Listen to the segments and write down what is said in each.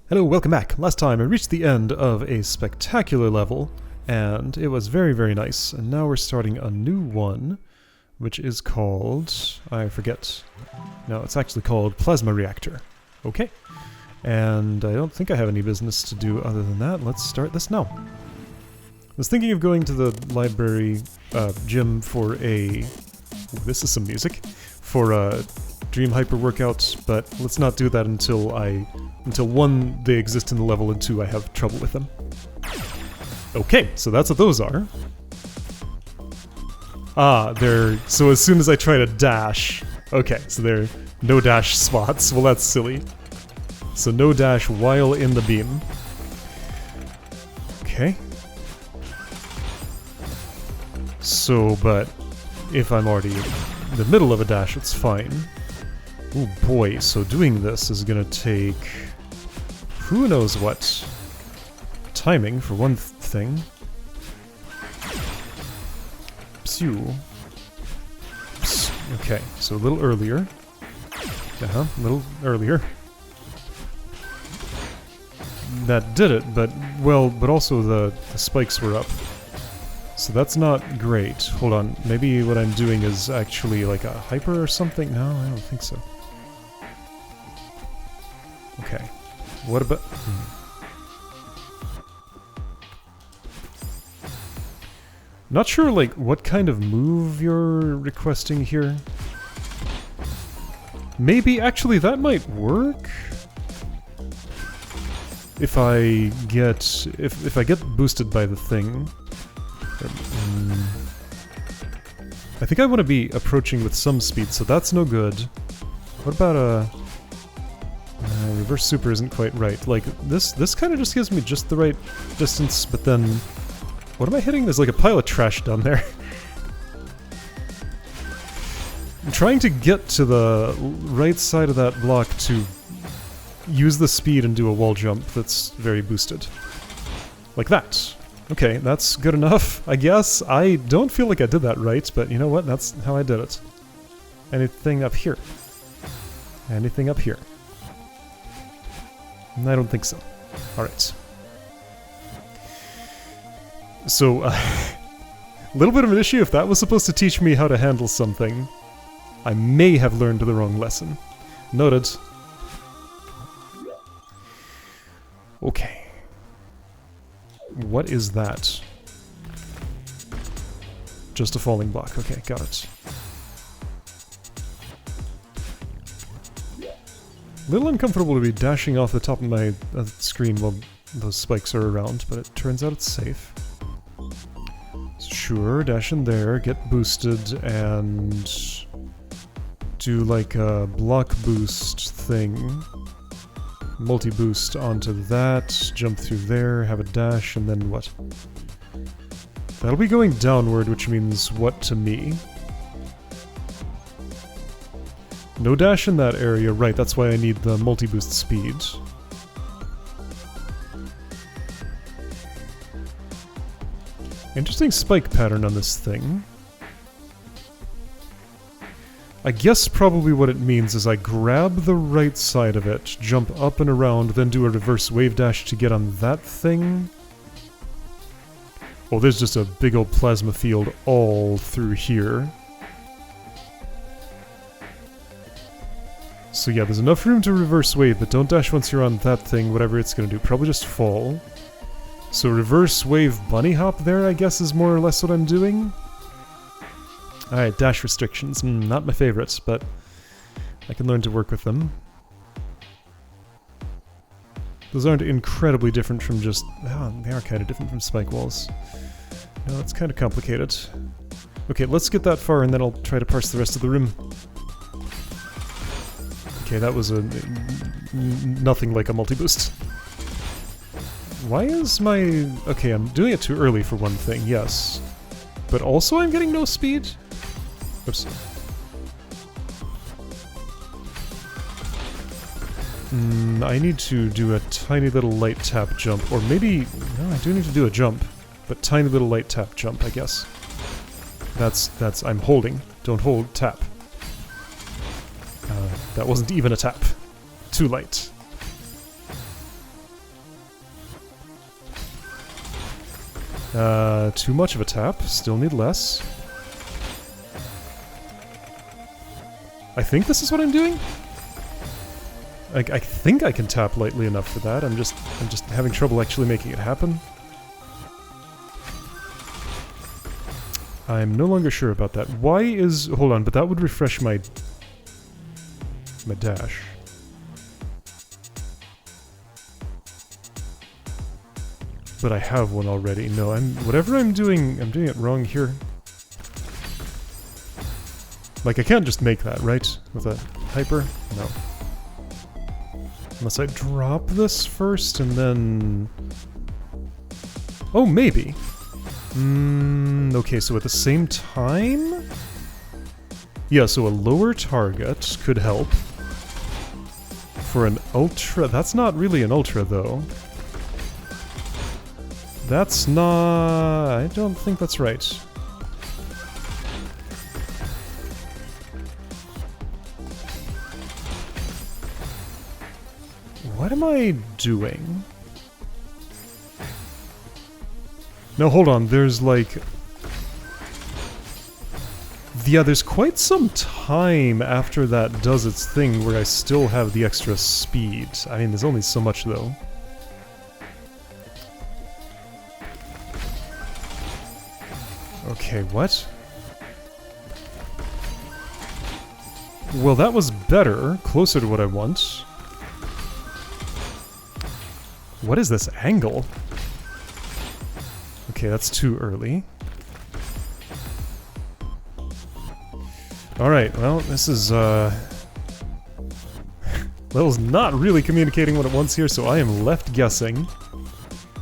Hello, welcome back. Last time I reached the end of a spectacular level, and it was very, very nice. And now we're starting a new one, which is called... I forget. No, it's actually called Plasma Reactor. Okay. And I don't think I have any business to do other than that. Let's start this now. I was thinking of going to the library gym for a... Ooh, this is some music. For a Dream Hyper workout, but let's not do that until one, they exist in the level, and two, I have trouble with them. Okay, so that's what those are. Ah, they're... so as soon as I try to dash... Okay, so they're no dash spots. Well, that's silly. So no dash while in the beam. Okay. So, but if I'm already in the middle of a dash, it's fine. Oh boy, so doing this is gonna take... who knows what timing, for one thing. Psew. Okay, so a little earlier. A little earlier. That did it, but, well, but also the spikes were up. So that's not great. Hold on, maybe what I'm doing is actually like a hyper or something? No, I don't think so. Okay. What about... Not sure, like, what kind of move you're requesting here. Maybe, actually, that might work? If I get... If I get boosted by the thing... I think I want to be approaching with some speed, so that's no good. What about a... reverse super isn't quite right. Like, this kind of just gives me just the right distance, but then... What am I hitting? There's like a pile of trash down there. I'm trying to get to the right side of that block to use the speed and do a wall jump that's very boosted. Like that. Okay, that's good enough, I guess. I don't feel like I did that right, but you know what? That's how I did it. Anything up here? Anything up here? I don't think so. Alright. So, a little bit of an issue. If that was supposed to teach me how to handle something, I may have learned the wrong lesson. Noted. Okay. What is that? Just a falling block. Okay, got it. A little uncomfortable to be dashing off the top of my screen while those spikes are around, but it turns out it's safe. Sure, dash in there, get boosted, and do like a block boost thing. Multi-boost onto that, jump through there, have a dash, and then what? That'll be going downward, which means what to me? No dash in that area, right, that's why I need the multi-boost speed. Interesting spike pattern on this thing. I guess probably what it means is I grab the right side of it, jump up and around, then do a reverse wave dash to get on that thing. Oh, there's just a big old plasma field all through here. So yeah, there's enough room to reverse wave, but don't dash once you're on that thing, whatever it's gonna do. Probably just fall. So reverse wave bunny hop there, I guess, is more or less what I'm doing. Alright, dash restrictions. Not my favorites, but I can learn to work with them. Those aren't incredibly different from just... Oh, they are kind of different from spike walls. No, it's kind of complicated. Okay, let's get that far and then I'll try to parse the rest of the room. Okay, that was a... nothing like a multi-boost. Why is my... Okay, I'm doing it too early for one thing, yes. But also I'm getting no speed? Oops. I need to do a tiny little light tap jump, or maybe... No, I do need to do a jump. But tiny little light tap jump, I guess. That's... I'm holding. Don't hold, tap. That wasn't even a tap. Too light. Too much of a tap. Still need less. I think this is what I'm doing? I think I can tap lightly enough for that. I'm just having trouble actually making it happen. I'm no longer sure about that. Why is... Hold on, but that would refresh my dash. But I have one already. No, whatever I'm doing it wrong here. Like, I can't just make that, right? With a hyper? No. Unless I drop this first and then... Oh, maybe. Okay, so at the same time? Yeah, so a lower target could help. For an ultra... That's not really an ultra, though. That's not... I don't think that's right. What am I doing? No, hold on, there's like... Yeah, there's quite some time after that does its thing where I still have the extra speed. I mean, there's only so much, though. Okay, what? Well, that was better, closer to what I want. What is this angle? Okay, that's too early. Alright, well, this is, Little's not really communicating what it wants here, so I am left guessing.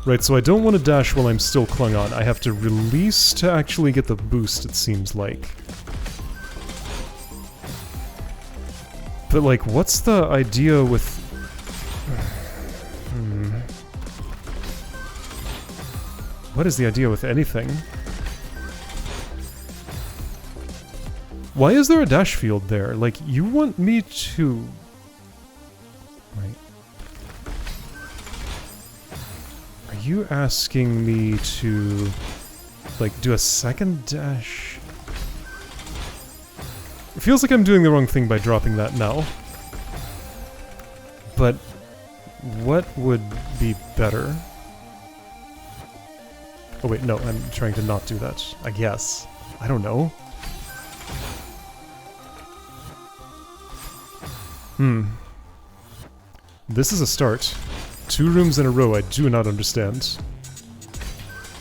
Right, so I don't want to dash while I'm still clung on. I have to release to actually get the boost, it seems like. But, like, what's the idea with... What is the idea with anything? Why is there a dash field there? Like, you want me to... Right. Are you asking me to, like, do a second dash? It feels like I'm doing the wrong thing by dropping that now. But what would be better? Oh wait, no, I'm trying to not do that, I guess. I don't know. This is a start. 2 rooms in a row I do not understand.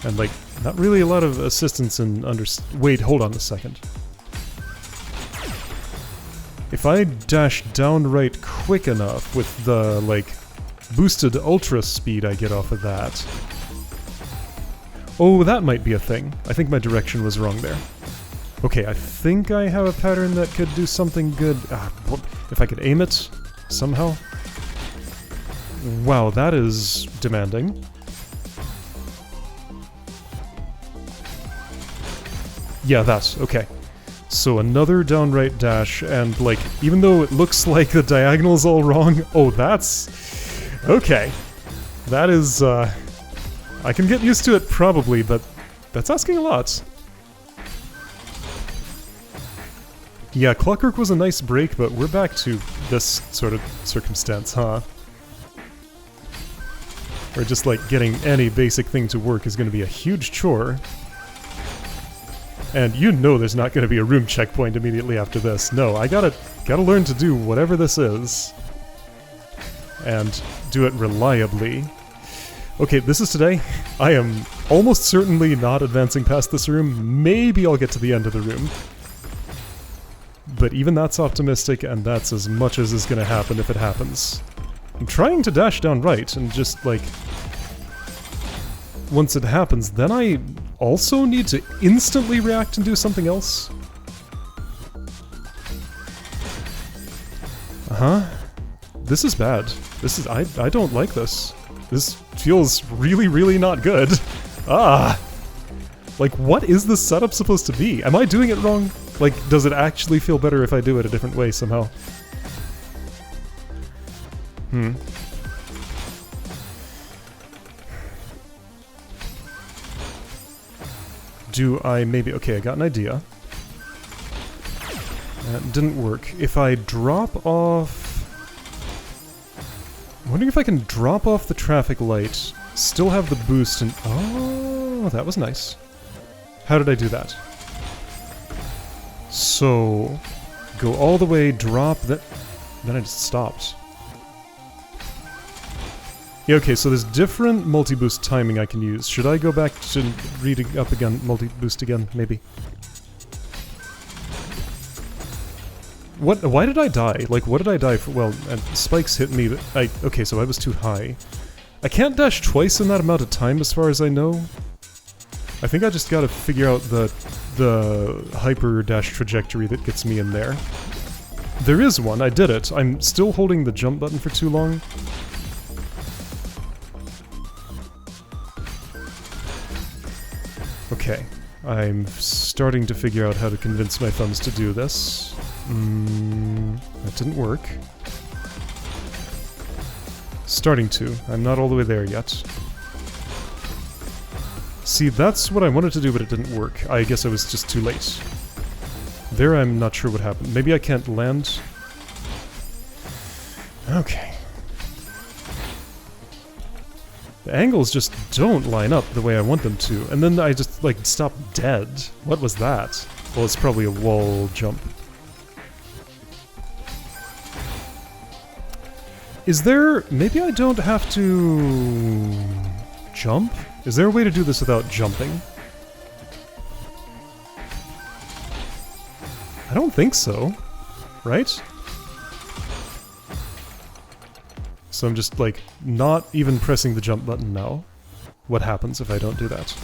And, like, not really a lot of assistance in wait, hold on a second. If I dash downright quick enough with the, like, boosted ultra speed I get off of that... Oh, that might be a thing. I think my direction was wrong there. Okay, I think I have a pattern that could do something good. If I could aim it somehow. Wow, that is demanding. Yeah, that's okay. So another downright dash, and like, even though it looks like the diagonal's all wrong, oh, that's... Okay. That is, I can get used to it probably, but that's asking a lot. Yeah, Clockwork was a nice break, but we're back to this sort of circumstance, huh? Where just like getting any basic thing to work is going to be a huge chore. And you know there's not going to be a room checkpoint immediately after this. No, I gotta learn to do whatever this is. And do it reliably. Okay, this is today. I am almost certainly not advancing past this room. Maybe I'll get to the end of the room. But even that's optimistic, and that's as much as is going to happen if it happens. I'm trying to dash down right, and just, like... Once it happens, then I also need to instantly react and do something else? Uh-huh. This is bad. This is... I don't like this. This feels really, really not good. Ah! Like, what is this setup supposed to be? Am I doing it wrong? Like, does it actually feel better if I do it a different way somehow? Do I maybe... Okay, I got an idea. That didn't work. If I drop off... I'm wondering if I can drop off the traffic light, still have the boost, and... Oh, that was nice. How did I do that? So... Go all the way, drop that... Then I just stopped. Yeah, okay, so there's different multi-boost timing I can use. Should I go back to reading up again, multi-boost again, maybe? What? Why did I die? Like, what did I die for? Well, spikes hit me, but okay, so I was too high. I can't dash twice in that amount of time, as far as I know. I think I just gotta figure out the hyper dash trajectory that gets me in there. There is one, I did it. I'm still holding the jump button for too long. Okay, I'm starting to figure out how to convince my thumbs to do this. That didn't work. Starting to. I'm not all the way there yet. See, that's what I wanted to do, but it didn't work. I guess I was just too late. There, I'm not sure what happened. Maybe I can't land? Okay. The angles just don't line up the way I want them to, and then I just, like, stop dead. What was that? Well, it's probably a wall jump. Is there... Maybe I don't have to... jump? Is there a way to do this without jumping? I don't think so. Right? So I'm just, like, not even pressing the jump button now. What happens if I don't do that?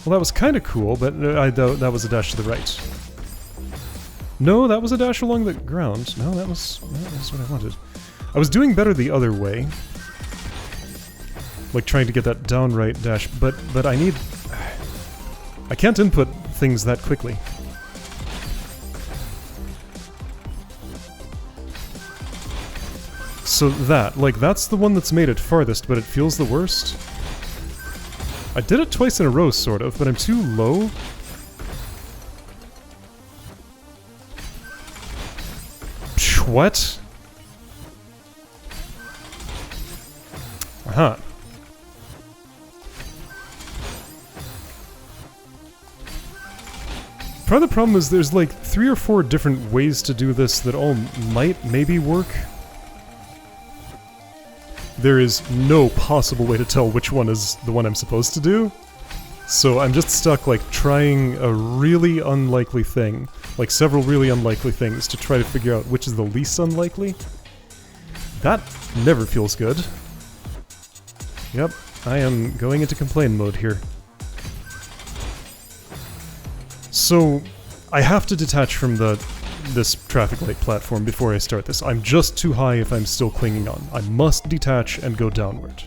Well, that was kind of cool, but that was a dash to the right. No, that was a dash along the ground. No, that was what I wanted. I was doing better the other way. Like, trying to get that downright dash, but I need... I can't input things that quickly. So that, like, that's the one that's made it farthest, but it feels the worst. I did it twice in a row, sort of, but I'm too low. Psh, what? Uh-huh. Part of the problem is there's like 3 or 4 different ways to do this that all might maybe work. There is no possible way to tell which one is the one I'm supposed to do. So I'm just stuck, like, trying a really unlikely thing. Like, several really unlikely things to try to figure out which is the least unlikely. That never feels good. Yep, I am going into complain mode here. So, I have to detach from this traffic light platform before I start this. I'm just too high if I'm still clinging on. I must detach and go downward.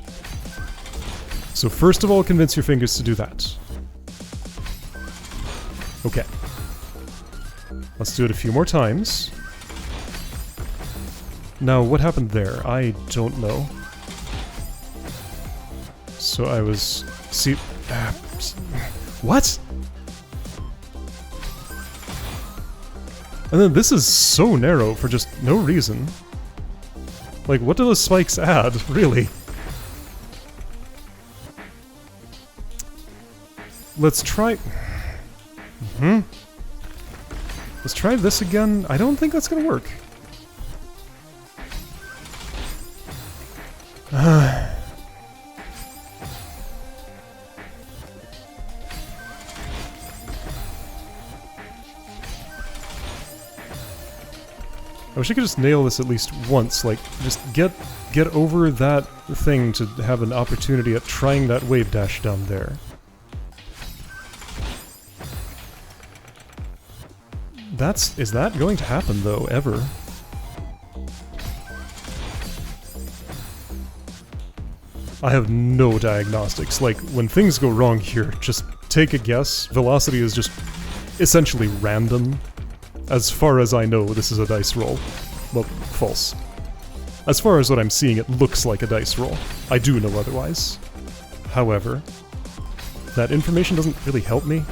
So first of all, convince your fingers to do that. Okay. Let's do it a few more times. Now, what happened there? I don't know. So I was... See... what?! And then this is so narrow for just no reason. Like, what do those spikes add, really? Let's try... Let's try this again. I don't think that's gonna work. I wish I could just nail this at least once, like, just get over that thing to have an opportunity at trying that wave dash down there. Is that going to happen, though, ever? I have no diagnostics. Like, when things go wrong here, just take a guess. Velocity is just essentially random. As far as I know, this is a dice roll. Well, false. As far as what I'm seeing, it looks like a dice roll. I do know otherwise. However, that information doesn't really help me.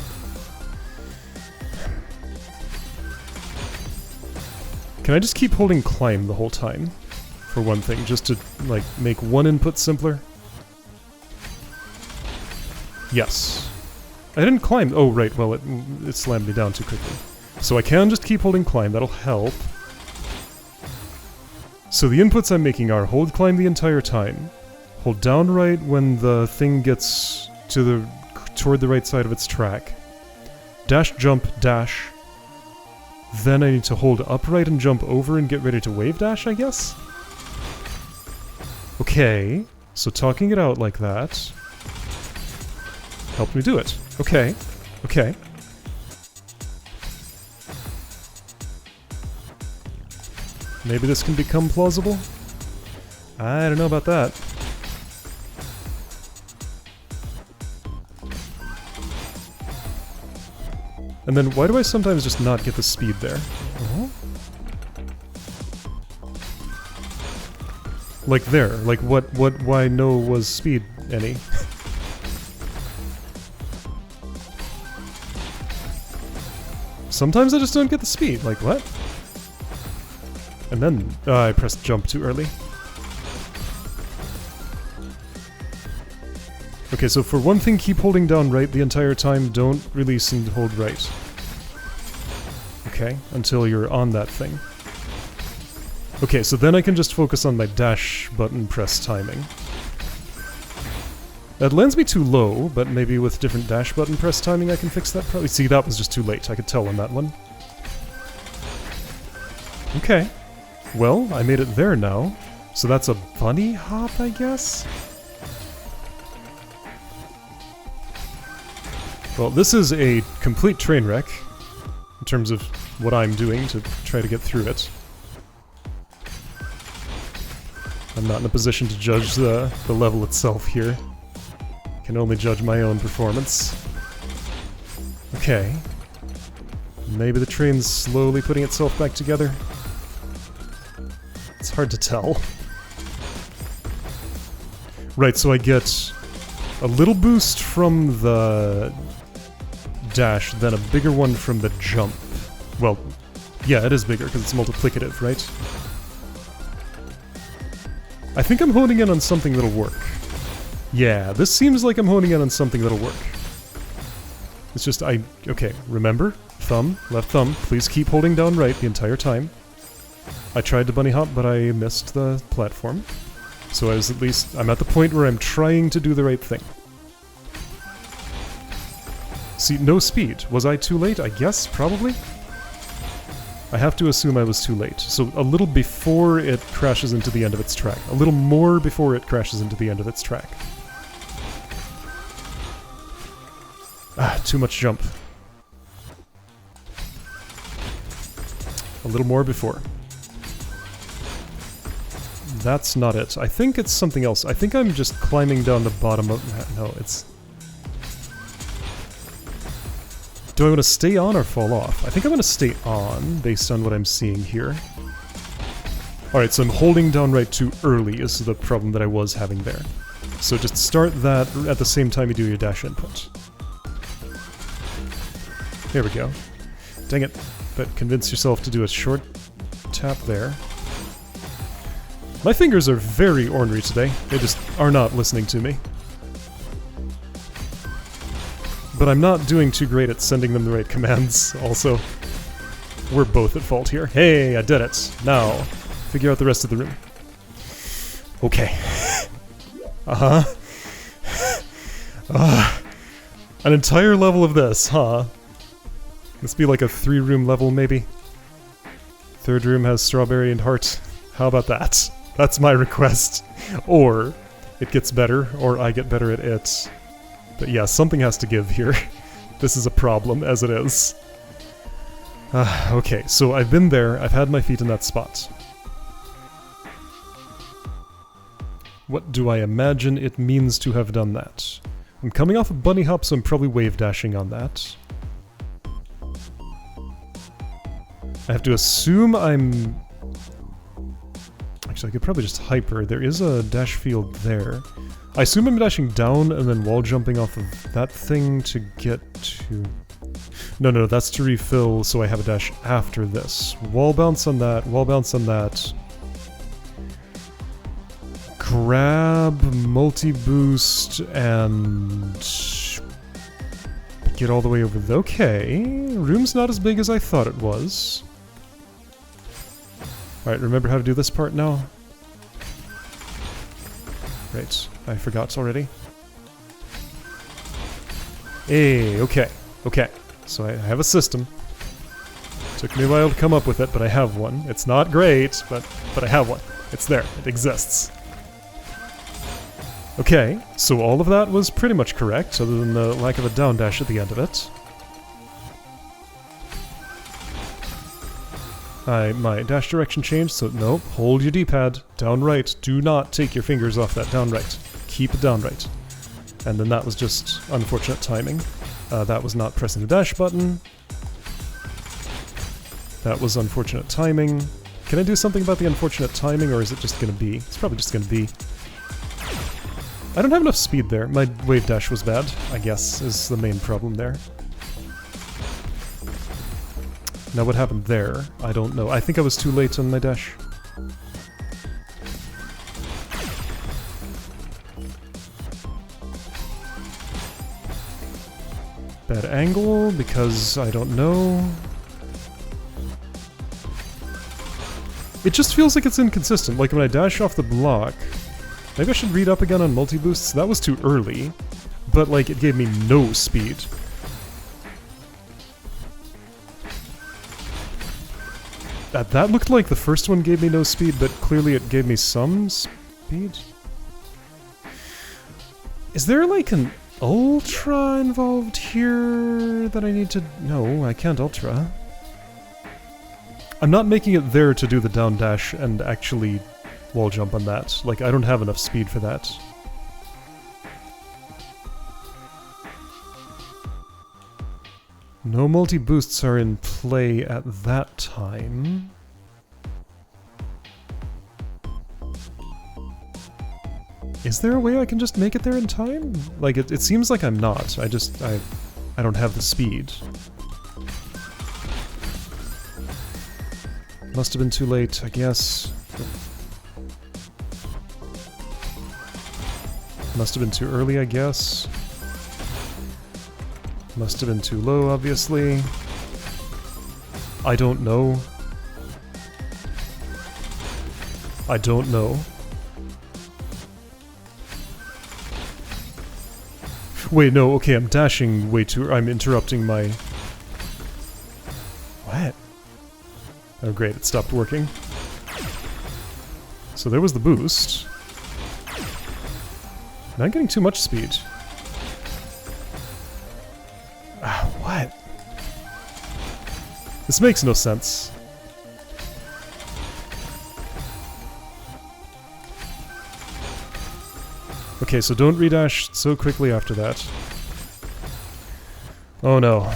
Can I just keep holding climb the whole time? For one thing, just to, like, make one input simpler? Yes. I didn't climb. Oh, right, well, it slammed me down too quickly. So I can just keep holding climb, that'll help. So the inputs I'm making are hold climb the entire time, hold down right when the thing gets to toward the right side of its track, dash jump dash, then I need to hold upright and jump over and get ready to wave dash, I guess? Okay, so talking it out like that helped me do it. Okay, okay. Maybe this can become plausible? I don't know about that. And then why do I sometimes just not get the speed there? Like there, like why no was speed any? Sometimes I just don't get the speed, like what? And then I pressed jump too early. Okay, so for one thing, keep holding down right the entire time, don't release and hold right. Okay, until you're on that thing. Okay, so then I can just focus on my dash button press timing. That lands me too low, but maybe with different dash button press timing I can fix that probably. See, that was just too late, I could tell on that one. Okay. Well, I made it there now. So that's a bunny hop, I guess? Well, this is a complete train wreck in terms of what I'm doing to try to get through it. I'm not in a position to judge the level itself here. I can only judge my own performance. Okay. Maybe the train's slowly putting itself back together. It's hard to tell. Right, so I get a little boost from the dash, then a bigger one from the jump. Well, yeah, it is bigger because it's multiplicative, right? I think I'm honing in on something that'll work. Yeah, this seems like I'm honing in on something that'll work. It's just, okay, remember? Thumb, left thumb, please keep holding down right the entire time. I tried to bunny hop, but I missed the platform. So I was at least, I'm at the point where I'm trying to do the right thing. See, no speed. Was I too late? I guess, probably? I have to assume I was too late. So a little before it crashes into the end of its track. A little more before it crashes into the end of its track. Ah, too much jump. A little more before. That's not it. I think it's something else. I think I'm just climbing down the bottom of... No, it's... Do I want to stay on or fall off? I think I'm going to stay on, based on what I'm seeing here. Alright, so I'm holding down right too early is the problem that I was having there. So just start that at the same time you do your dash input. There we go. Dang it. But convince yourself to do a short tap there. My fingers are very ornery today. They just are not listening to me. But I'm not doing too great at sending them the right commands, also. We're both at fault here. Hey, I did it. Now, figure out the rest of the room. Okay. Uh-huh. An entire level of this, huh? Must be like a 3-room level, maybe? Third room has strawberry and heart. How about that? That's my request. Or it gets better, or I get better at it. But yeah, something has to give here. This is a problem, as it is. Okay, so I've been there, I've had my feet in that spot. What do I imagine it means to have done that? I'm coming off a bunny hop, so I'm probably wave dashing on that. I have to assume I'm... Actually, I could probably just hyper. There is a dash field there. I assume I'm dashing down and then wall jumping off of that thing to get to... No, that's to refill, so I have a dash after this. Wall bounce on that, wall bounce on that. Grab, multi-boost, and... get all the way over there. Okay, room's not as big as I thought it was. Alright, remember how to do this part now? Right, I forgot already. Hey, okay. So I have a system. Took me a while to come up with it, but I have one. It's not great, but I have one. It's there. It exists. Okay, so all of that was pretty much correct, other than the lack of a down dash at the end of it. My dash direction changed, so nope, hold your D-pad. Down right. Do not take your fingers off that down right. Keep it down right. And then that was just unfortunate timing. That was not pressing the dash button. That was unfortunate timing. Can I do something about the unfortunate timing, or is it just gonna be? It's probably just gonna be. I don't have enough speed there. My wave dash was bad, I guess, is the main problem there. Now what happened there? I don't know. I think I was too late on my dash. Bad angle, because I don't know. It just feels like it's inconsistent. Like when I dash off the block... Maybe I should read up again on multi-boosts. That was too early. But, like, it gave me no speed. That looked like the first one gave me no speed, but clearly it gave me some speed. Is there, like, an ultra involved here that I need to... No, I can't ultra. I'm not making it there to do the down dash and actually wall jump on that. Like, I don't have enough speed for that. No multi-boosts are in play at that time. Is there a way I can just make it there in time? Like, it seems like I'm not. I don't have the speed. Must have been too late, I guess. Must have been too early, I guess. Must have been too low, obviously. I don't know. I don't know. Wait, no, okay, I'm dashing way too... I'm interrupting my... What? Oh great, it stopped working. So there was the boost. Not getting too much speed. What? This makes no sense. Okay, so don't redash so quickly after that. Oh no.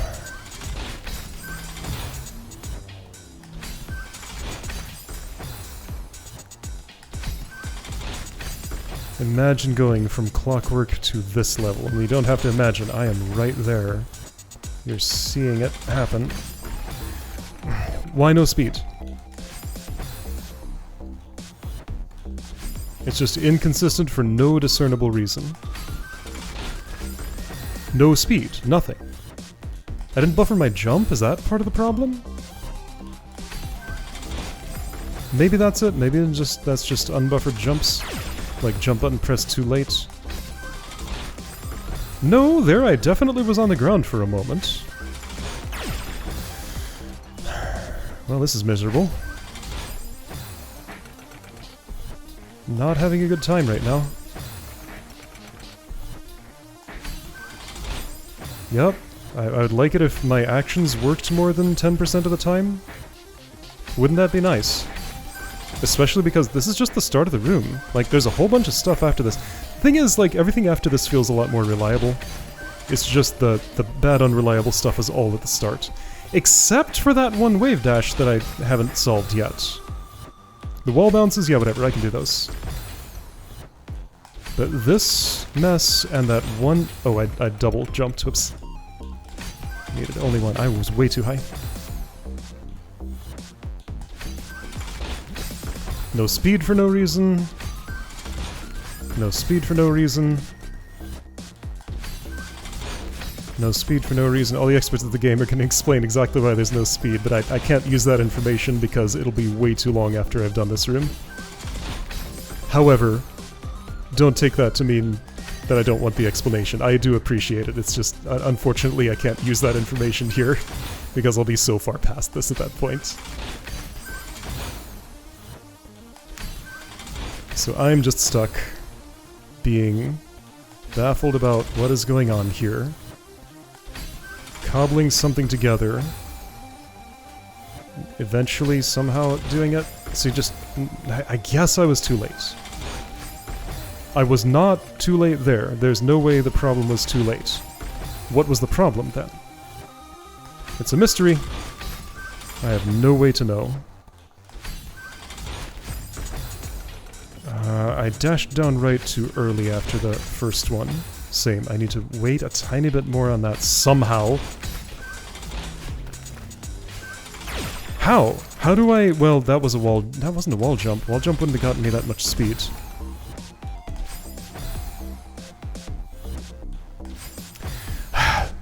Imagine going from clockwork to this level. And you don't have to imagine, I am right there. You're seeing it happen. Why no speed? It's just inconsistent for no discernible reason. No speed. Nothing. I didn't buffer my jump? Is that part of the problem? Maybe that's it. Maybe that's just unbuffered jumps. Like jump button pressed too late. No, there I definitely was on the ground for a moment. Well, this is miserable. Not having a good time right now. Yep, I would like it if my actions worked more than 10% of the time. Wouldn't that be nice? Especially because this is just the start of the room. Like, there's a whole bunch of stuff after this. The thing is, like, everything after this feels a lot more reliable. It's just the bad unreliable stuff is all at the start. Except for that one wave dash that I haven't solved yet. The wall bounces, yeah, whatever, I can do those. But this mess and that one... Oh, I double jumped. Whoops. Needed only one. I was way too high. No speed for no reason. No speed for no reason. No speed for no reason. All the experts of the game are going to explain exactly why there's no speed, but I can't use that information because it'll be way too long after I've done this room. However, don't take that to mean that I don't want the explanation. I do appreciate it. It's just, unfortunately, I can't use that information here because I'll be so far past this at that point. So I'm just stuck being baffled about what is going on here. Cobbling something together. Eventually, somehow doing it. So just... I guess I was too late. I was not too late there. There's no way the problem was too late. What was the problem then? It's a mystery. I have no way to know. I dashed down right too early after the first one. Same. I need to wait a tiny bit more on that somehow. How? How do I... Well, that was a wall... That wasn't a wall jump. Wall jump wouldn't have gotten me that much speed.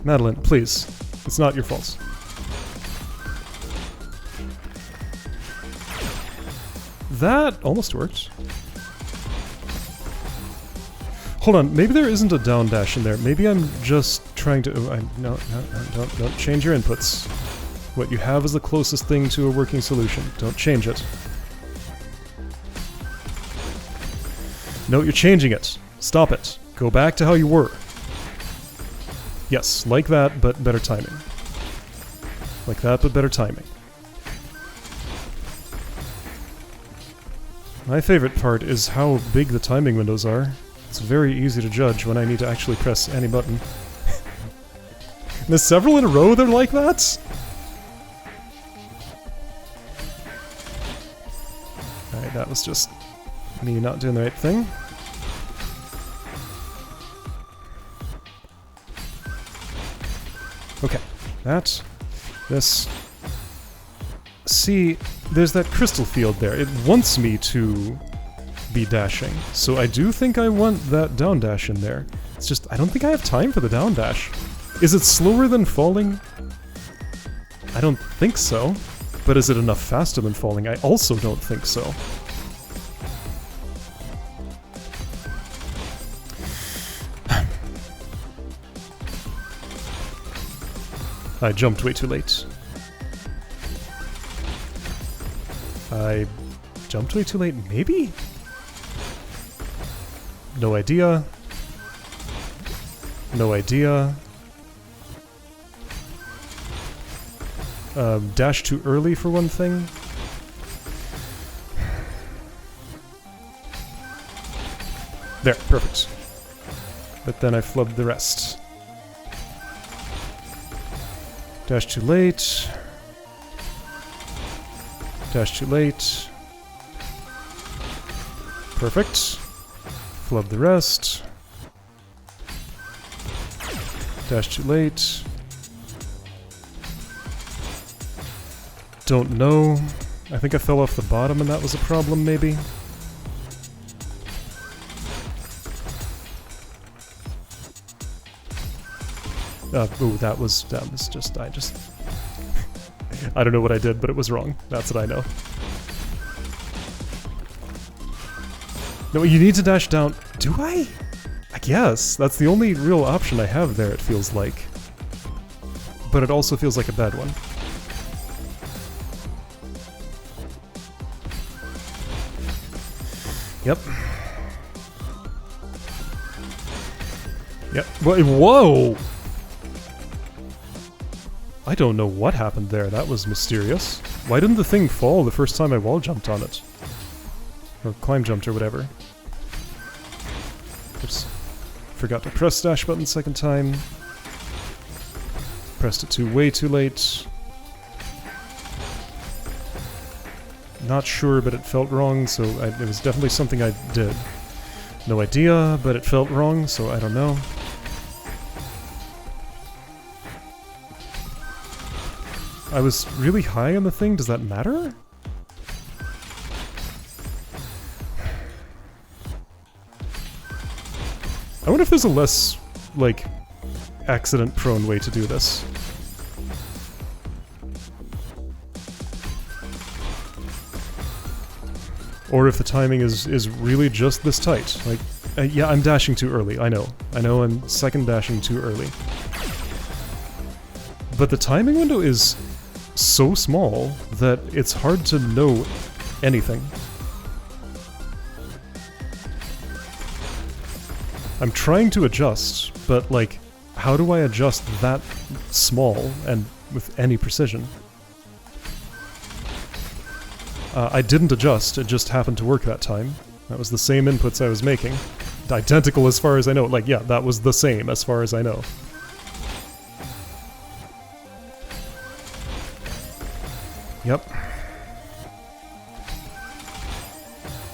Madeline, please. It's not your fault. That almost worked. Hold on, maybe there isn't a down dash in there. Maybe I'm just trying to... Oh, no, don't change your inputs. What you have is the closest thing to a working solution. Don't change it. No, you're changing it. Stop it. Go back to how you were. Yes, like that, but better timing. Like that, but better timing. My favorite part is how big the timing windows are. It's very easy to judge when I need to actually press any button. There's several in a row that are like that? Alright, that was just me not doing the right thing. Okay, that, this. See, there's that crystal field there. It wants me to be dashing, so I do think I want that down dash in there. It's just, I don't think I have time for the down dash. Is it slower than falling? I don't think so. But is it enough faster than falling? I also don't think so. I jumped way too late. I jumped way too late, maybe? No idea. No idea. Dash too early for one thing. There, perfect. But then I flubbed the rest. Dash too late. Dash too late. Perfect. Flub the rest. Dash too late. Don't know. I think I fell off the bottom and that was a problem, maybe. Ooh, that was just, I don't know what I did, but it was wrong. That's what I know. No, you need to dash down. Do I? I guess. That's the only real option I have there, it feels like. But it also feels like a bad one. Yep. Yep. Whoa! I don't know what happened there. That was mysterious. Why didn't the thing fall the first time I wall jumped on it? Or climb jumped or whatever. Oops. Forgot to press dash button second time. Pressed it way too late. Not sure, but it felt wrong, so it was definitely something I did. No idea, but it felt wrong, so I don't know. I was really high on the thing, does that matter? I wonder if there's a less, like, accident-prone way to do this. Or if the timing is really just this tight. Like, yeah, I'm dashing too early, I know. I know I'm second dashing too early. But the timing window is so small that it's hard to know anything. I'm trying to adjust, but like, how do I adjust that small and with any precision? I didn't adjust, it just happened to work that time. That was the same inputs I was making. Identical as far as I know. Like, yeah, that was the same as far as I know. Yep.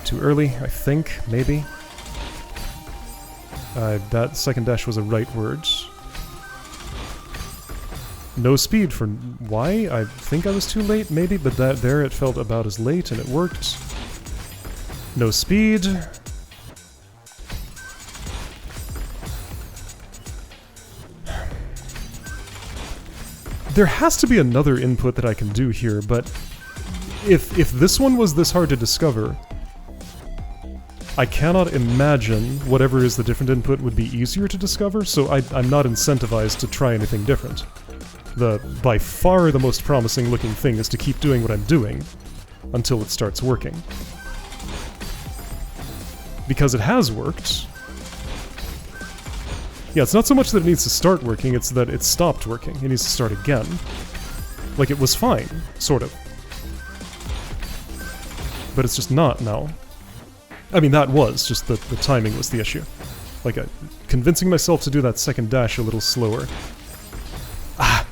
Too early, I think, maybe. That second dash was a right word. No speed for why? I think I was too late, maybe, but there it felt about as late and it worked. No speed. There has to be another input that I can do here, but if this one was this hard to discover, I cannot imagine whatever is the different input would be easier to discover, so I'm not incentivized to try anything different. By far the most promising looking thing is to keep doing what I'm doing until it starts working. Because it has worked. Yeah, it's not so much that it needs to start working, it's that it stopped working. It needs to start again. Like, it was fine, sort of. But it's just not now. I mean, that was, just the timing was the issue. Like, convincing myself to do that second dash a little slower. Ah!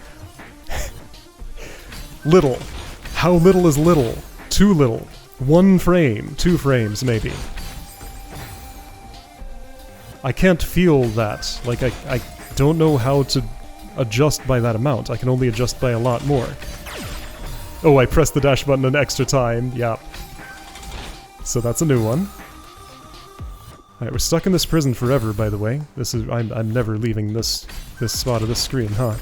Little. How little is little? Too little. 1 frame, 2 frames, maybe. I can't feel that. Like, I don't know how to adjust by that amount. I can only adjust by a lot more. Oh, I pressed the dash button an extra time. Yeah. So that's a new one. Alright, we're stuck in this prison forever, by the way. I'm never leaving this spot of this screen, huh?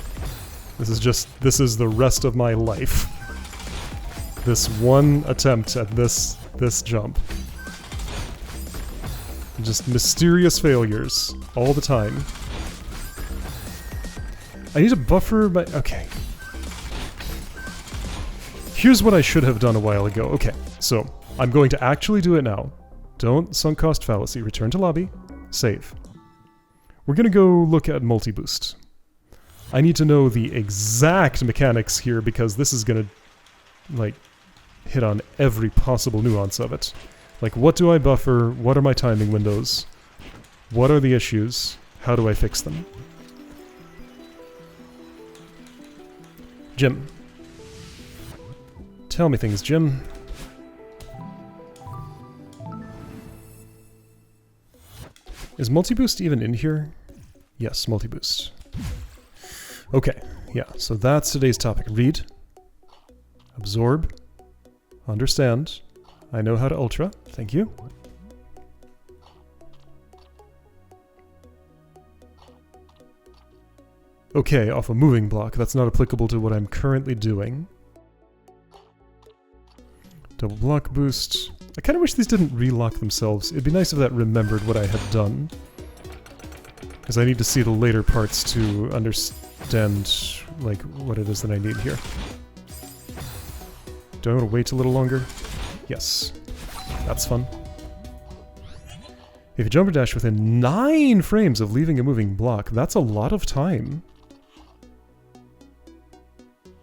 This is the rest of my life. This one attempt at this jump. Just mysterious failures all the time. I need to buffer my... Okay. Here's what I should have done a while ago. Okay, so I'm going to actually do it now. Don't sunk cost fallacy. Return to lobby. Save. We're gonna go look at multi-boost. I need to know the exact mechanics here because this is gonna, like, hit on every possible nuance of it. Like, what do I buffer? What are my timing windows? What are the issues? How do I fix them? Jim. Tell me things, Jim. Is multi-boost even in here? Yes, multi-boost. Okay, yeah, so that's today's topic. Read. Absorb. Understand. I know how to ultra. Thank you. Okay, off a moving block. That's not applicable to what I'm currently doing. Double block boost. I kind of wish these didn't relock themselves. It'd be nice if that remembered what I had done. Because I need to see the later parts to understand, like, what it is that I need here. Do I want to wait a little longer? Yes. That's fun. If you jump or dash within 9 frames of leaving a moving block, that's a lot of time.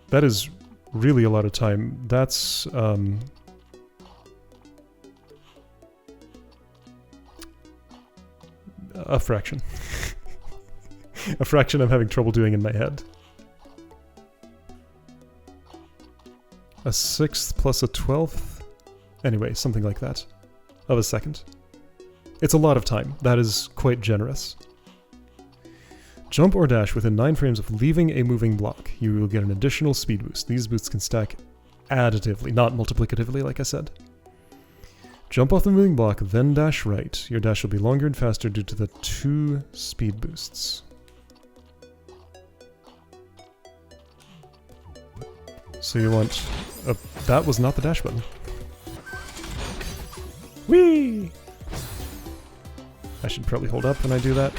That is really a lot of time. That's, a fraction. A fraction I'm having trouble doing in my head. A 6th plus a 12th? Anyway, something like that. Of a second. It's a lot of time. That is quite generous. Jump or dash within 9 frames of leaving a moving block. You will get an additional speed boost. These boosts can stack additively, not multiplicatively like I said. Jump off the moving block, then dash right. Your dash will be longer and faster due to the 2 speed boosts. So you want... that was not the dash button. Whee! I should probably hold up when I do that.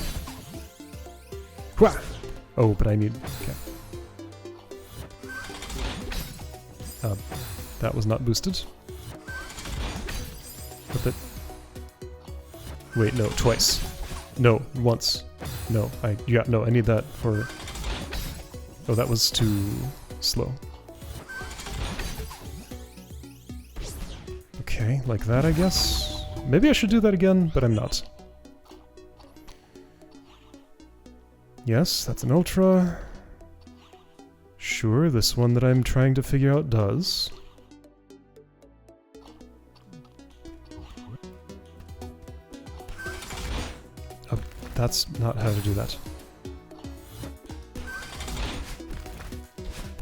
Wah! Oh, but I need... okay. That was not boosted. But that... Wait, no, twice. No, once. No, no, I need that for... Oh, that was too slow. Okay, like that, I guess. Maybe I should do that again, but I'm not. Yes, that's an ultra. Sure, this one that I'm trying to figure out does. Oh, that's not how to do that.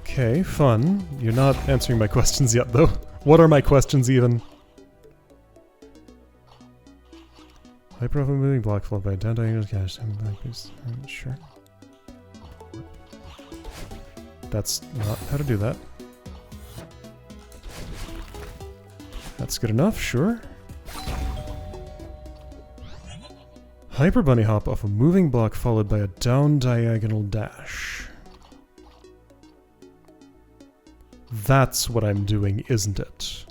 Okay, fun. You're not answering my questions yet, though. What are my questions, even? Hyper off a moving block followed by a down diagonal dash. Sure. That's not how to do that. That's good enough, sure. Hyper bunny hop off a moving block followed by a down diagonal dash. That's what I'm doing, isn't it?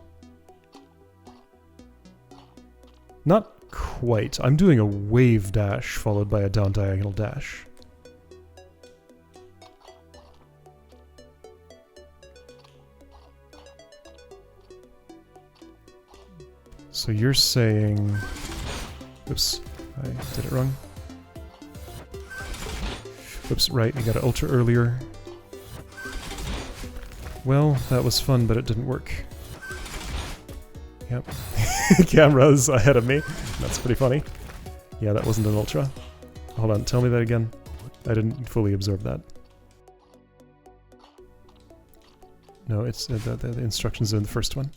Not quite. I'm doing a wave dash followed by a down diagonal dash. So you're saying... Oops, I did it wrong. Oops, right, you got an ultra earlier. Well, that was fun, but it didn't work. Yep. Camera's ahead of me. That's pretty funny. Yeah, that wasn't an ultra. Hold on, tell me that again. I didn't fully absorb that. No, it's the instructions are in the first one.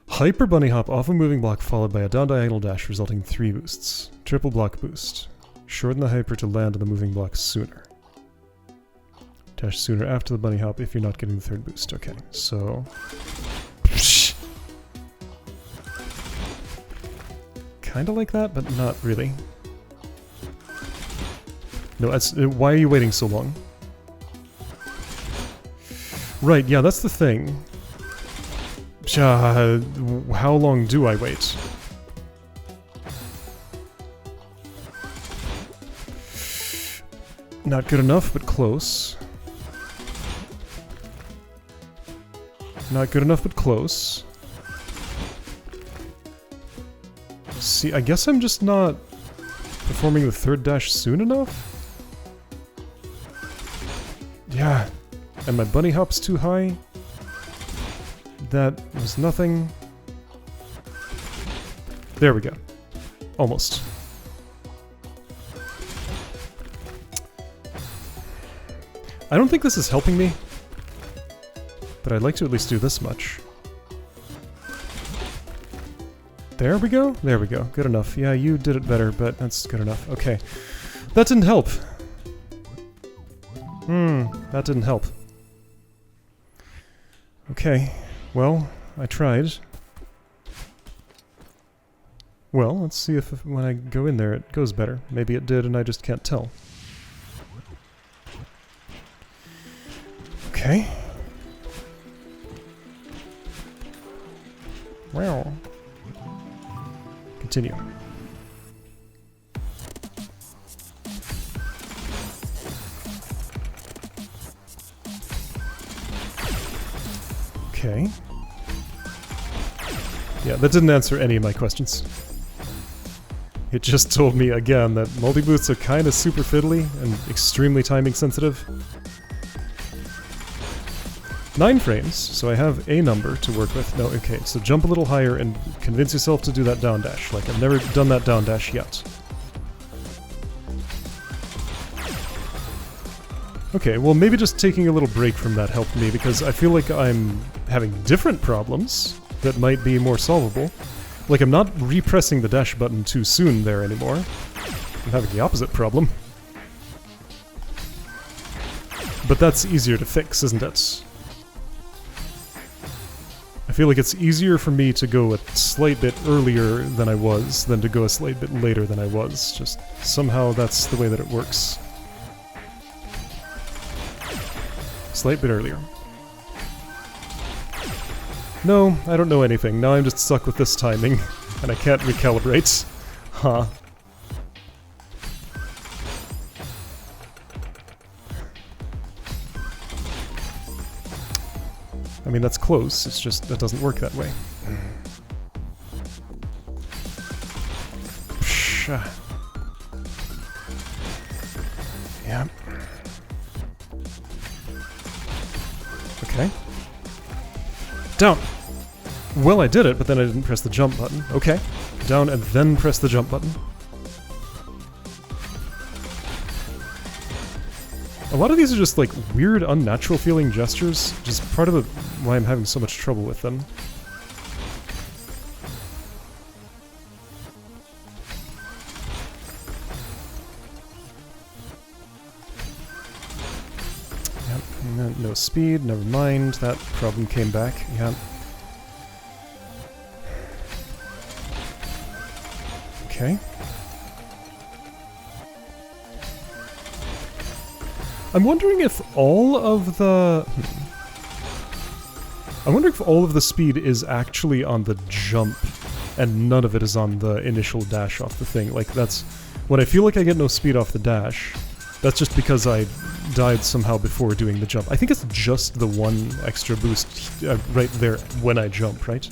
Hyper bunny hop off a moving block followed by a down diagonal dash resulting in 3 boosts. Triple block boost. Shorten the hyper to land on the moving block sooner. Dash sooner after the bunny hop if you're not getting the 3rd boost. Okay, so... Kinda like that, but not really. No, why are you waiting so long? Right, yeah, that's the thing. How long do I wait? Not good enough, but close. Not good enough, but close. See, I guess I'm just not performing the 3rd dash soon enough? Yeah. And my bunny hop's too high? That was nothing. There we go. Almost. I don't think this is helping me, but I'd like to at least do this much. There we go? There we go. Good enough. Yeah, you did it better, but that's good enough. Okay. That didn't help. That didn't help. Okay. Well, I tried. Well, let's see if when I go in there it goes better. Maybe it did and I just can't tell. Okay. Wow. Continue. Okay. Yeah, that didn't answer any of my questions. It just told me again that multi-boosts are kind of super fiddly and extremely timing sensitive. 9 frames, so I have a number to work with. No, okay, so jump a little higher and convince yourself to do that down dash. Like, I've never done that down dash yet. Okay, well maybe just taking a little break from that helped me, because I feel like I'm having different problems that might be more solvable. Like, I'm not repressing the dash button too soon there anymore. I'm having the opposite problem. But that's easier to fix, isn't it? I feel like it's easier for me to go a slight bit earlier than I was than to go a slight bit later than I was. Just somehow that's the way that it works. Slight bit earlier. No, I don't know anything. Now I'm just stuck with this timing, and I can't recalibrate. Huh. I mean, that's close, it's just that doesn't work that way. Yeah. Okay. Down! Well, I did it, but then I didn't press the jump button. Okay. Down and then press the jump button. A lot of these are just like weird, unnatural feeling gestures, which is part of why I'm having so much trouble with them. Yep, no speed, never mind, that problem came back, yep. Okay. I'm wondering if all of the... I'm wondering if all of the speed is actually on the jump, and none of it is on the initial dash off the thing. Like, that's... When I feel like I get no speed off the dash, that's just because I died somehow before doing the jump. I think it's just the one extra boost right there when I jump, right?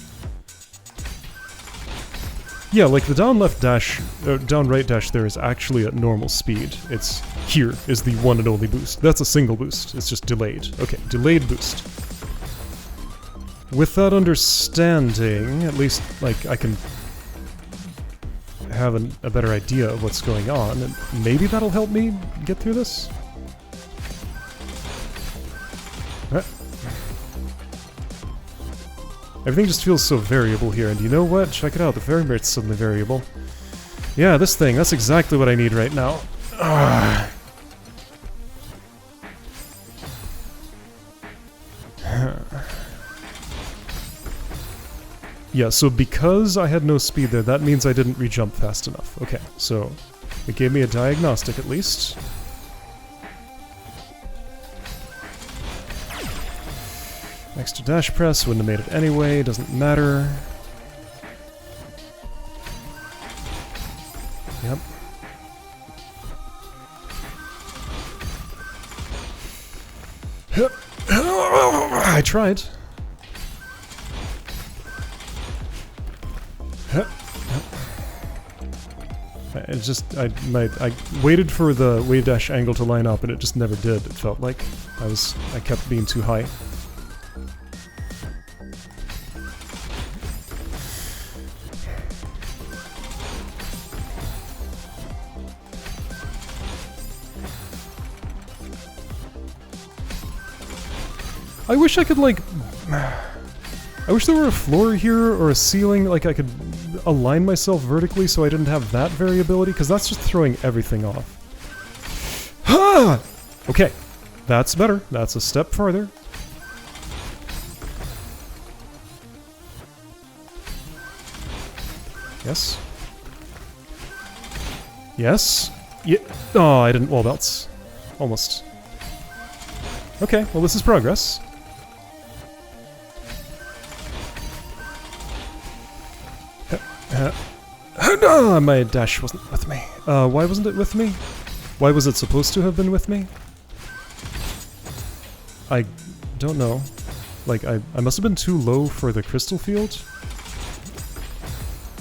Yeah, like the down left dash, down right dash there is actually at normal speed. It's here is the one and only boost. That's a single boost. It's just delayed. Okay, delayed boost. With that understanding, at least, like, I can have a better idea of what's going on, and maybe that'll help me get through this? Everything just feels so variable here, and you know what? Check it out, the frame rate's suddenly variable. Yeah, this thing, that's exactly what I need right now. Yeah, so because I had no speed there, that means I didn't re-jump fast enough. Okay, so it gave me a diagnostic at least. Extra dash press, wouldn't have made it anyway, doesn't matter. Yep. I tried. It just, I waited for the wave dash angle to line up and it just never did. It felt like I kept being too high. I wish I could, like... I wish there were a floor here or a ceiling, like I could align myself vertically so I didn't have that variability, because that's just throwing everything off. Ha! Okay, that's better. That's a step farther. Yes. Yes. Yeah. Oh, I didn't wall bounce. Almost. Okay, well this is progress. My dash wasn't with me. Why wasn't it with me? Why was it supposed to have been with me? I don't know. Like, I must have been too low for the crystal field?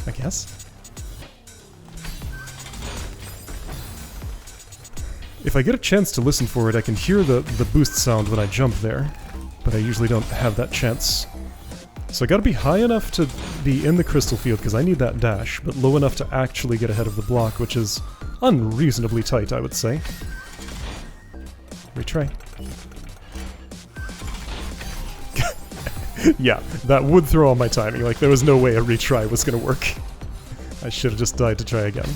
I guess? If I get a chance to listen for it, I can hear the boost sound when I jump there. but I usually don't have that chance. So I gotta be high enough to be in the crystal field, because I need that dash, but low enough to actually get ahead of the block, which is unreasonably tight, I would say. Retry. Yeah, that would throw all my timing. Like, there was no way a retry was gonna work. I should have just died to try again.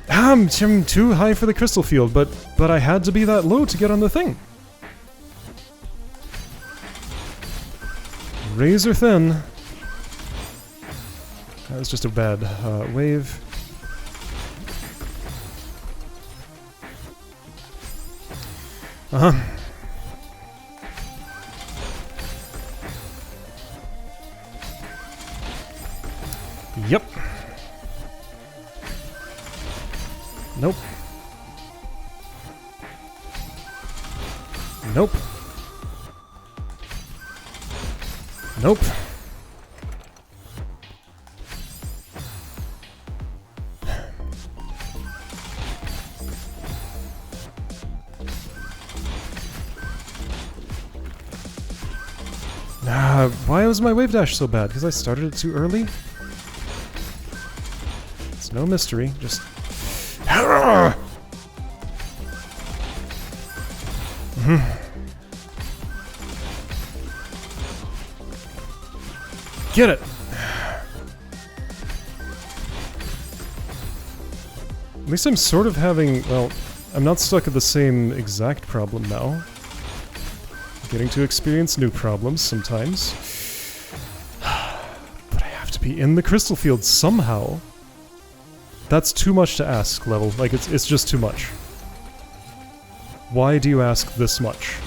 I'm too high for the crystal field, but I had to be that low to get on the thing. Razor thin. That was just a bad wave. Uh-huh. Yep. Nope. Nope. Nope. Why was my wave dash so bad? Because I started it too early? It's no mystery, just... Get it! At least I'm sort of having... well, I'm not stuck at the same exact problem now. Getting to experience new problems sometimes. But I have to be in the crystal field somehow. That's too much to ask, level. Like, it's just too much. Why do you ask this much?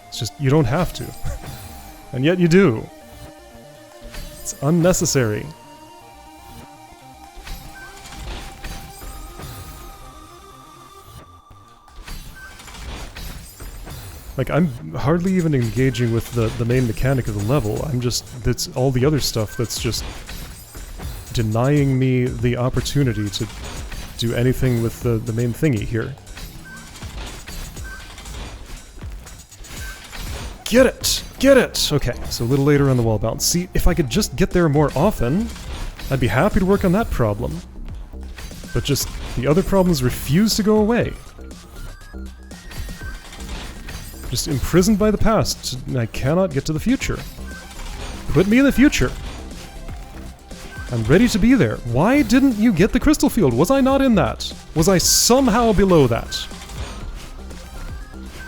It's just, you don't have to. And yet you do. It's unnecessary. Like, I'm hardly even engaging with the main mechanic of the level. I'm just... it's all the other stuff that's just denying me the opportunity to do anything with the main thingy here. Get it! Get it! Okay, so a little later on the wall bounce. See, if I could just get there more often, I'd be happy to work on that problem. But just, the other problems refuse to go away. Just imprisoned by the past, and I cannot get to the future. Put me in the future. I'm ready to be there. Why didn't you get the crystal field? Was I not in that? Was I somehow below that?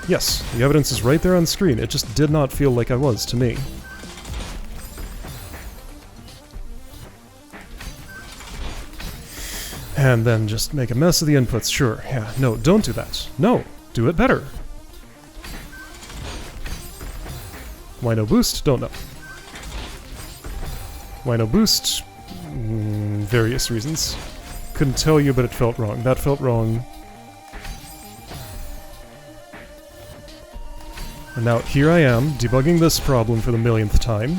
Yes, the evidence is right there on the screen. It just did not feel like I was to me. And then just make a mess of the inputs. Sure, yeah, no, don't do that. No, do it better. Why no boost? Don't know. Why no boost? Various reasons. Couldn't tell you, but it felt wrong. That felt wrong. And now here I am, debugging this problem for the millionth time,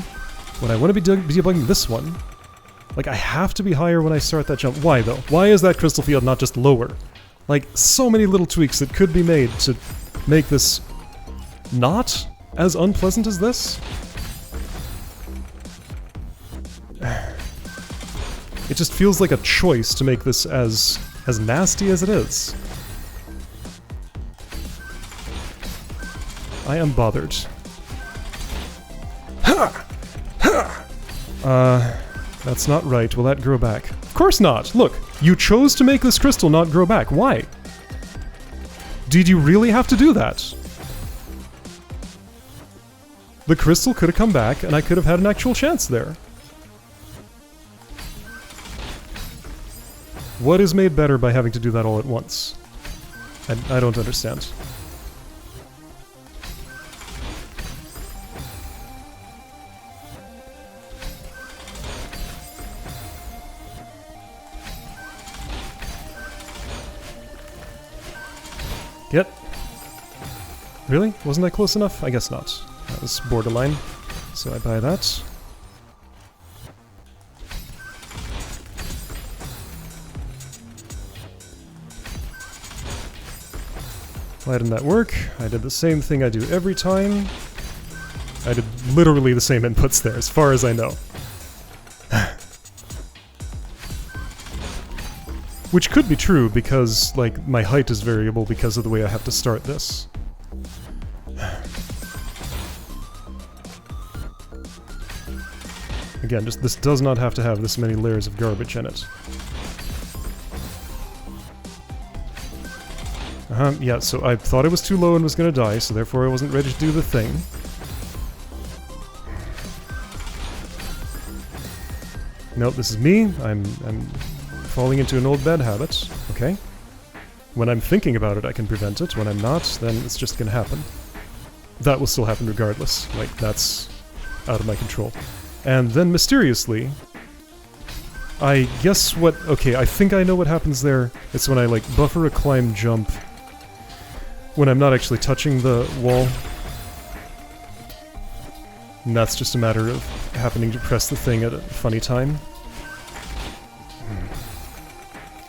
when I want to be debugging this one. Like, I have to be higher when I start that jump. Why, though? Why is that crystal field not just lower? Like, so many little tweaks that could be made to make this not as unpleasant as this? It just feels like a choice to make this as nasty as it is. I am bothered. That's not right. Will that grow back? Of course not! Look, you chose to make this crystal not grow back. Why? Did you really have to do that? The crystal could have come back, and I could have had an actual chance there. What is made better by having to do that all at once? I don't understand. Get. Really? Wasn't that close enough? I guess not. That was borderline. So I buy that. Why didn't that work? I did the same thing I do every time. I did literally the same inputs there, as far as I know. Which could be true, because, like, my height is variable because of the way I have to start this. Again, just this does not have to have this many layers of garbage in it. Yeah, so I thought it was too low and was gonna die, so therefore I wasn't ready to do the thing. Nope, this is me. I'm falling into an old bad habit. Okay. When I'm thinking about it, I can prevent it. When I'm not, then it's just gonna happen. That will still happen regardless. Like, that's out of my control. And then, mysteriously, I guess what... Okay, I think I know what happens there. It's when I, like, buffer a climb jump when I'm not actually touching the wall. And that's just a matter of happening to press the thing at a funny time.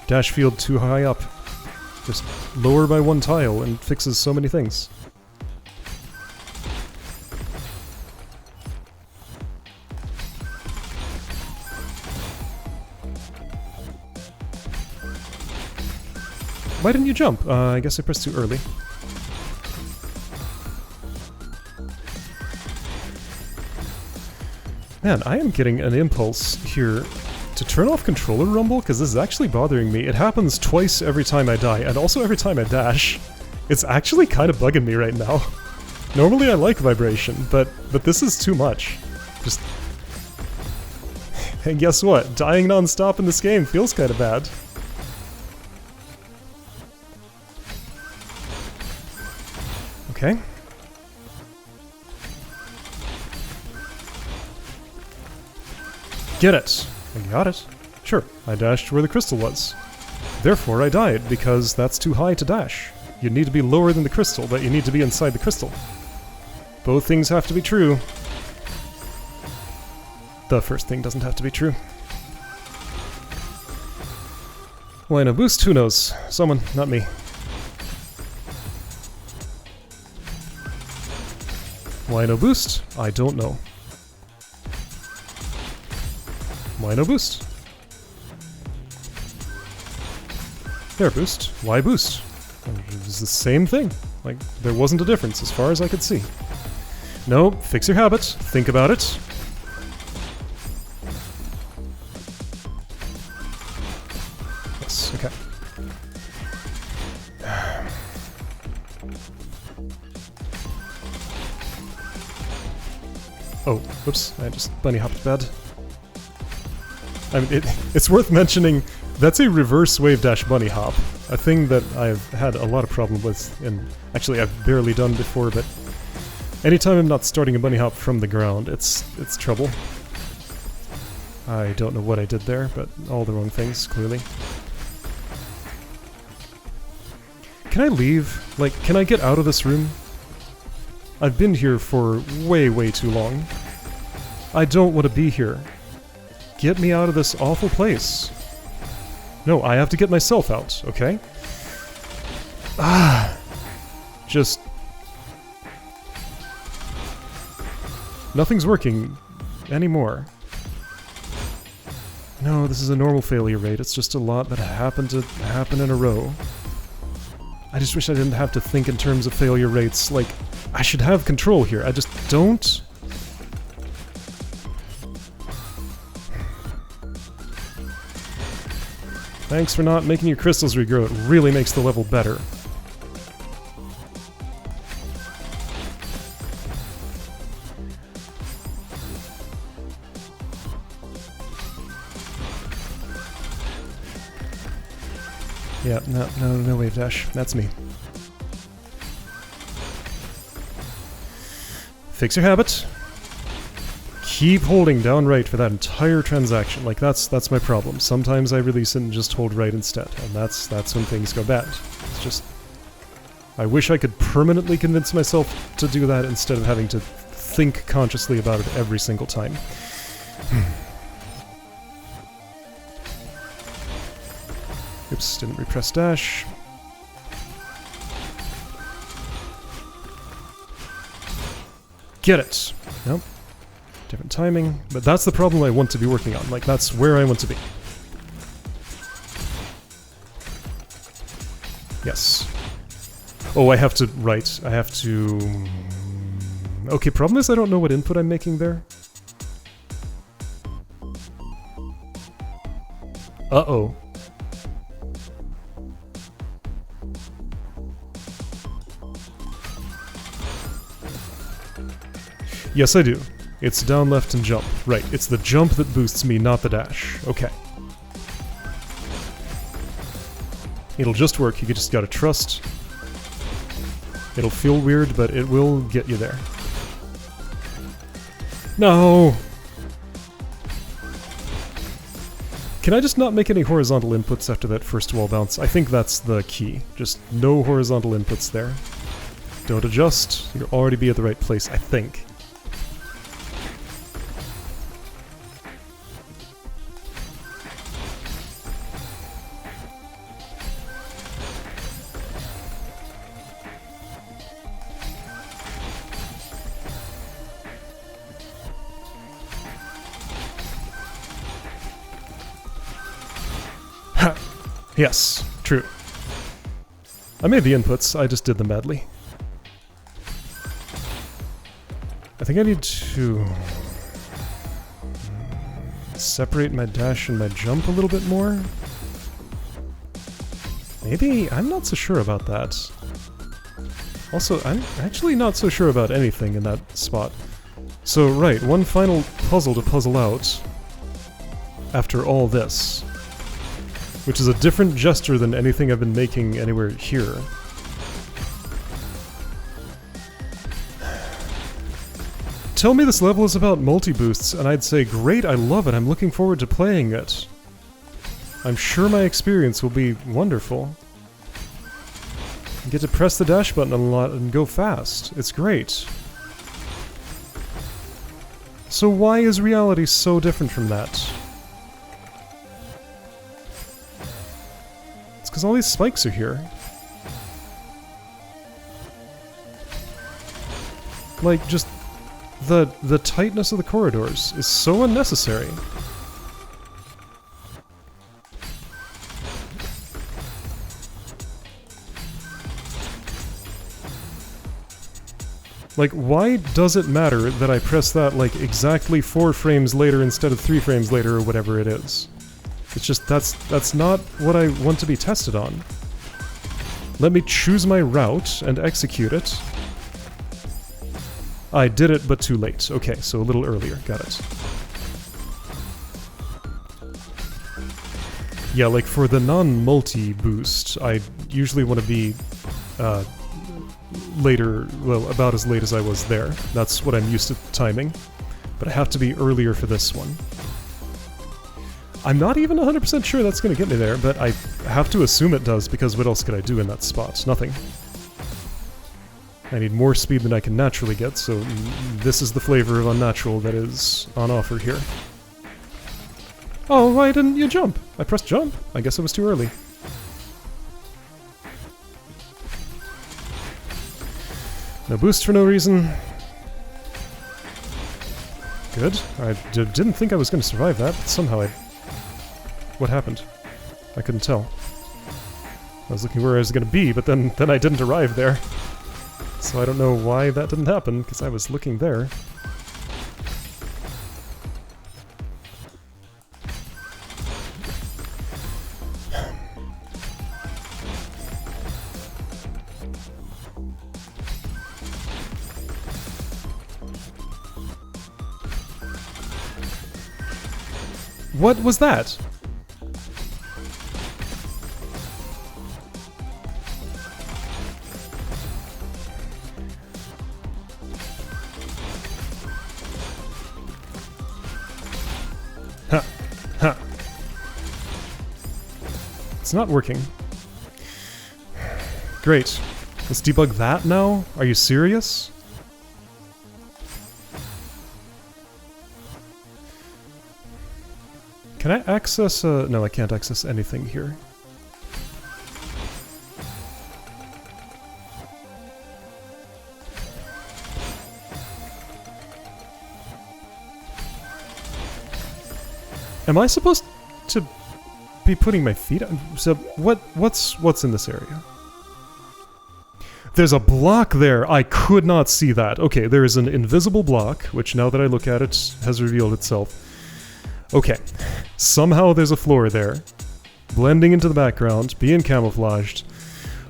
Dash field too high up. Just lower by one tile and fixes so many things. Why didn't you jump? I guess I pressed too early. Man, I am getting an impulse here to turn off controller rumble, because this is actually bothering me. It happens twice every time I die, and also every time I dash. It's actually kind of bugging me right now. Normally I like vibration, but this is too much. Just... And guess what? Dying non-stop in this game feels kind of bad. Okay. Get it! I got it. Sure, I dashed where the crystal was. Therefore I died, because that's too high to dash. You need to be lower than the crystal, but you need to be inside the crystal. Both things have to be true. The first thing doesn't have to be true. Why no boost? Who knows? Someone, not me. Why no boost? I don't know. Why no boost? There, boost. Why boost? It was the same thing. Like, there wasn't a difference as far as I could see. No, fix your habit. Think about it. Yes, okay. Oh, whoops, I just bunny hopped bed. I mean, it's worth mentioning, that's a reverse wave dash bunny hop. A thing that I've had a lot of problem with, and actually I've barely done before, but anytime I'm not starting a bunny hop from the ground, it's trouble. I don't know what I did there, but all the wrong things, clearly. Can I leave? Like, can I get out of this room? I've been here for way, way too long. I don't want to be here. Get me out of this awful place. No, I have to get myself out, okay? Just... Nothing's working anymore. No, this is a normal failure rate. It's just a lot that happened to happen in a row. I just wish I didn't have to think in terms of failure rates. Like, I should have control here. I just don't. Thanks for not making your crystals regrow. It really makes the level better. Yeah, no wave dash. That's me. Fix your habit. Keep holding down right for that entire transaction. Like, that's my problem. Sometimes I release it and just hold right instead, and that's when things go bad. It's just... I wish I could permanently convince myself to do that instead of having to think consciously about it every single time. Oops, didn't repress dash. Get it! Nope. Different timing. But that's the problem I want to be working on. Like, that's where I want to be. Yes. Oh, I have to... Right. I have to... Okay, problem is I don't know what input I'm making there. Uh-oh. Yes, I do. It's down, left, and jump. Right, it's the jump that boosts me, not the dash. Okay. It'll just work, you just gotta trust. It'll feel weird, but it will get you there. No! Can I just not make any horizontal inputs after that first wall bounce? I think that's the key. Just no horizontal inputs there. Don't adjust. You'll already be at the right place, I think. Yes, true. I made the inputs, I just did them badly. I think I need to separate my dash and my jump a little bit more. Maybe? I'm not so sure about that. Also, I'm actually not so sure about anything in that spot. So, right, one final puzzle to puzzle out after all this. Which is a different gesture than anything I've been making anywhere here. Tell me this level is about multi-boosts, and I'd say, great, I love it, I'm looking forward to playing it. I'm sure my experience will be wonderful. You get to press the dash button a lot and go fast. It's great. So why is reality so different from that? Because all these spikes are here. Like, just the tightness of the corridors is so unnecessary. Like, why does it matter that I press that, like, exactly 4 frames later instead of 3 frames later or whatever it is? It's just, that's not what I want to be tested on. Let me choose my route and execute it. I did it, but too late. Okay, so a little earlier. Got it. Yeah, like for the non-multi boost, I usually want to be later, well, about as late as I was there. That's what I'm used to timing. But I have to be earlier for this one. I'm not even 100% sure that's going to get me there, but I have to assume it does, because what else could I do in that spot? Nothing. I need more speed than I can naturally get, so this is the flavor of unnatural that is on offer here. Oh, why didn't you jump? I pressed jump. I guess it was too early. No boost for no reason. Good. I didn't think I was going to survive that, but somehow I... What happened? I couldn't tell. I was looking where I was going to be, but then I didn't arrive there. So I don't know why that didn't happen, because I was looking there. What was that? Ha! Ha! It's not working. Great. Let's debug that now? Are you serious? Can I access, no, I can't access anything here. Am I supposed to be putting my feet on? So what's in this area? There's a block there. I could not see that. Okay, there is an invisible block, which now that I look at it has revealed itself. Okay, somehow there's a floor there, blending into the background, being camouflaged.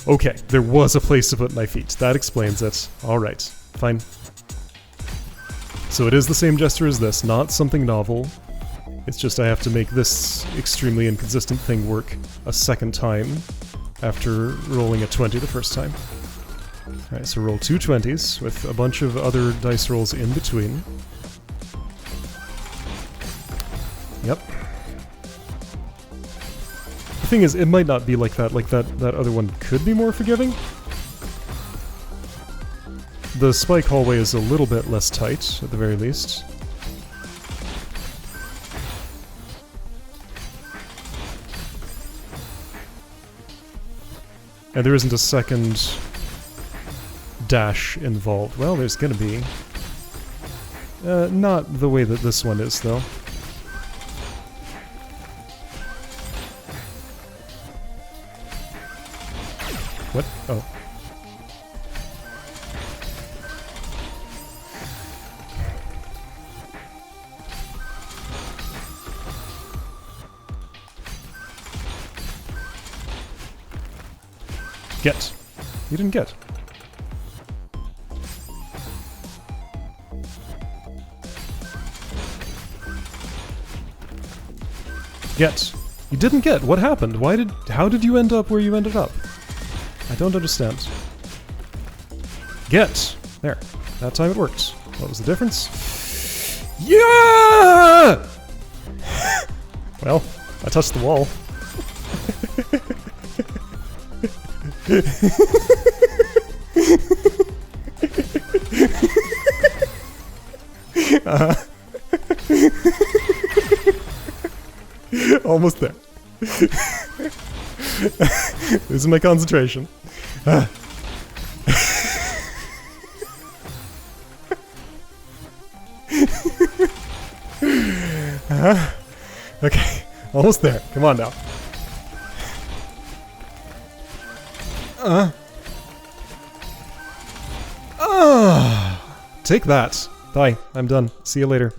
Okay, there was a place to put my feet. That explains it. Alright, fine. So it is the same gesture as this, not something novel. It's just I have to make this extremely inconsistent thing work a second time after rolling a 20 the first time. Alright, so roll 2 20s with a bunch of other dice rolls in between. Yep. The thing is, it might not be like that other one could be more forgiving. The spike hallway is a little bit less tight, at the very least. And there isn't a second dash involved. Well, there's gonna be. Not the way that this one is, though. What? Oh. Get. You didn't get. Get. You didn't get. What happened? How did you end up where you ended up? I don't understand. Get. There. That time it worked. What was the difference? Yeah! Well, I touched the wall. Almost there. Losing my concentration. Okay, almost there. Come on now. Take that. Bye. I'm done. See you later.